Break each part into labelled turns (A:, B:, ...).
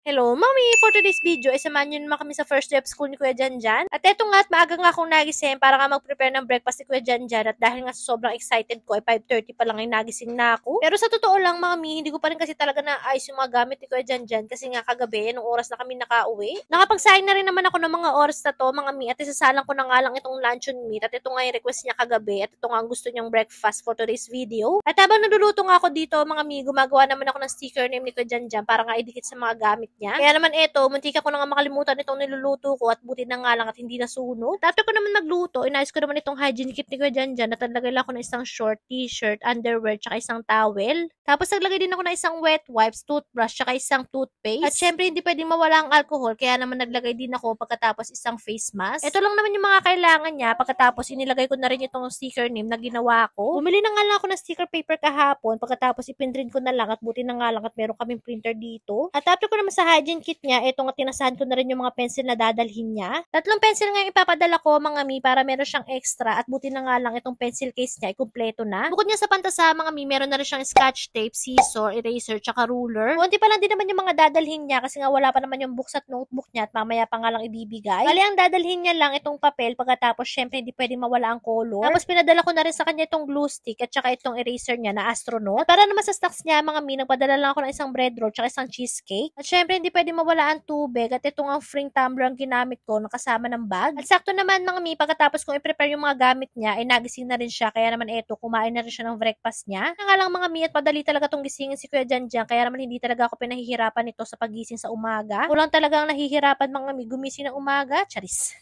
A: Hello, Mami! For today's video, samahan niyo naman kami sa first day of school ni Kuya Janjan. At eto nga, at maaga nga akong nagising para nga mag-prepare ng breakfast ni Kuya Janjan. At dahil nga sobrang excited ko, ay 5:30 pa lang ay nagising na ako. Pero sa totoo lang, Mami, hindi ko pa rin kasi talaga naayos yung mga gamit ni Kuya Janjan. Kasi nga kagabi, nung oras na kami nakauwi. Nakapagsaing na rin naman ako ng mga oras na to, mga Mi. At isasalang ko na nga lang itong luncheon meat. At ito nga yung request niya kagabi. At ito nga ang gusto niyang breakfast for today's video. At habang naluluto nga ako dito, mga Mi, gumagawa naman ako ng sticker name ni Kuya Janjan para nga idikit sa mga gamit niya. Kaya naman eto, muntika ko na nga makalimutan itong niluluto ko at buti na nga lang at hindi nasunog. After ko naman magluto, inayos ko naman itong hygiene kit ni Kuya Janjan at naglagay lang ako ng isang short t-shirt, underwear, tsaka isang towel. Tapos naglagay din ako ng isang wet wipes, toothbrush, tsaka isang toothpaste. At syempre hindi pwedeng mawala ang alcohol, kaya naman naglagay din ako pagkatapos isang face mask. Ito lang naman yung mga kailangan niya. Pagkatapos inilagay ko na rin itong sticker name na ginawa ko. Bumili na nga lang ako ng sticker paper kahapon, pagkatapos ipinrint ko na lang at buti na nga lang at meron kaming printer dito. At after ko naman sa hygiene kit niya, eto nga tinasahan ko na rin yung mga pencil na dadalhin niya. 3 pencil nga yung ipapadala ko, mga Mi, para meron siyang extra at buti na nga lang itong pencil case niya ay kumpleto na. Bukod niya sa pantasa, mga Mi, meron na rin siyang scotch tape, scissor, eraser, tsaka ruler. Kunti pa lang din naman yung mga dadalhin niya kasi nga wala pa naman yung books at notebook niya at mamaya pa nga lang ibibigay. Bali, ang dadalhin niya lang itong papel, pagkatapos syempre hindi pwedeng mawala ang color. Tapos pinadala ko na rin sa kanya itong glue stick at tsaka itong eraser niya na astronaut. At para naman sa stocks niya, mga Mi, nagpadala lang ako ng isang bread roll tsaka isang cheesecake. At syempre hindi pwedeng mawala ang tubig at itong ang free tumbler ang ginamit ko nakasama ng bag. At sakto naman, mga Mi, pagkatapos kong i-prepare yung mga gamit niya, ay nagising na rin siya. Kaya naman eto, kumain na rin siya ng breakfast niya. Kaya nga lang, mga Mi, at padali talaga tong gisingin si Kuya Janjan. Kaya naman hindi talaga ako pinahihirapan nito sa pagising sa umaga. Kulang talaga ang nahihirapan, mga Mi, gumising ng umaga. Charis.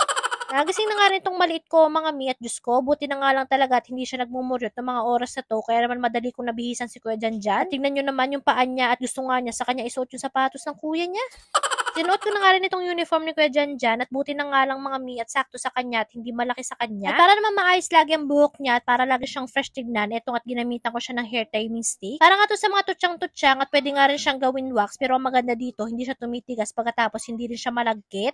A: Nagising na nga rin itong maliit ko, mga Mi, at Diyos ko, buti na nga lang talaga at hindi siya nagmumuryot ng mga oras na to, kaya naman madali kong nabihisan si Kuya Janjan. At tingnan nyo naman yung paan niya at gusto nga niya sa kanya isuot yung sapatos ng kuya niya. Sinuot ko na nga rin itong uniform ni Kuya Janjan at buti na nga lang, mga Mi, at sakto sa kanya at hindi malaki sa kanya. At para naman maayos lagi ang buhok niya at para lagi siyang fresh tignan, etong at ginamitan ko siya ng hair timing stick. Para nga to sa mga tutsang-tutsang at pwede nga rin siyang gawin wax, pero ang maganda dito, hindi siya tumitigas pagkatapos hindi rin siya malagkit. 100%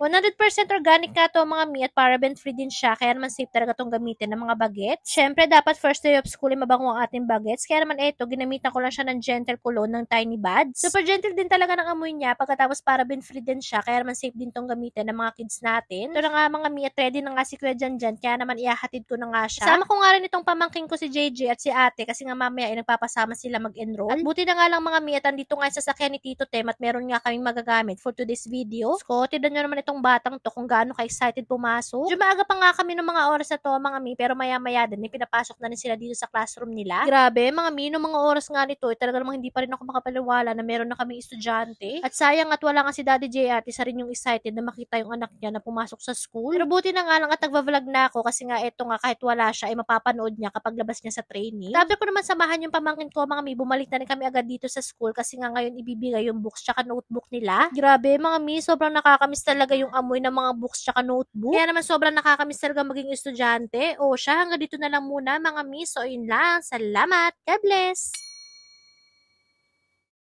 A: organic nga to, mga Mi, at paraben free din siya, kaya naman safe talaga tong gamitin ng mga bagets. Syempre, dapat first day of school ay mabango ang ating bagets, kaya naman eto, ginamitan ko lang siya ng gentle cologne ng Tiny Buds. Super gentle din talaga ng amoy niya, pagkatapos paraben free din siya, kaya naman safe din tong gamitin ng mga kids natin. Ito na nga, mga Mi, at ready na nga si Kuya Janjan, kaya naman ihahatid ko na nga siya. Sama ko nga rin itong pamangking ko si JJ at si ate kasi nga mamaya ay nagpapasama sila mag-enroll. At buti na nga lang, mga Mi, at andito nga sa sasakyan ni Tito Tem at meron nga kaming magagamit for today's video. So, tignan nyo naman itong batang to kung gaano ka-excited pumasok. Medyo maaga pa nga kami ng mga oras na to, mga Mi, pero maya-maya din, pinapasok na rin sila dito sa classroom nila. Grabe, mga Mi, nung mga oras nga nito, talaga namang hindi pa rin ako makapaniwala na meron na kaming estudyante. At sayang at wala nga si Daddy J at isa rin yung excited na makita yung anak niya na pumasok sa school. Pero buti na nga lang at nagva-vlog na ako kasi nga eto nga kahit wala siya ay mapapanood niya kapag labas niya sa training. Sabi ko naman samahan yung pamangkin ko, mga Mi, bumalik na rin kami agad dito sa school kasi nga ngayon ibibigay yung books tsaka notebook nila. Grabe, mga Mi, sobrang nakakamiss talaga yung amoy ng mga books tsaka notebook. Kaya naman sobrang nakakamiss talaga maging estudyante. O siya, hanggang dito na lang muna, mga Mi. So yun lang. Salamat. God bless.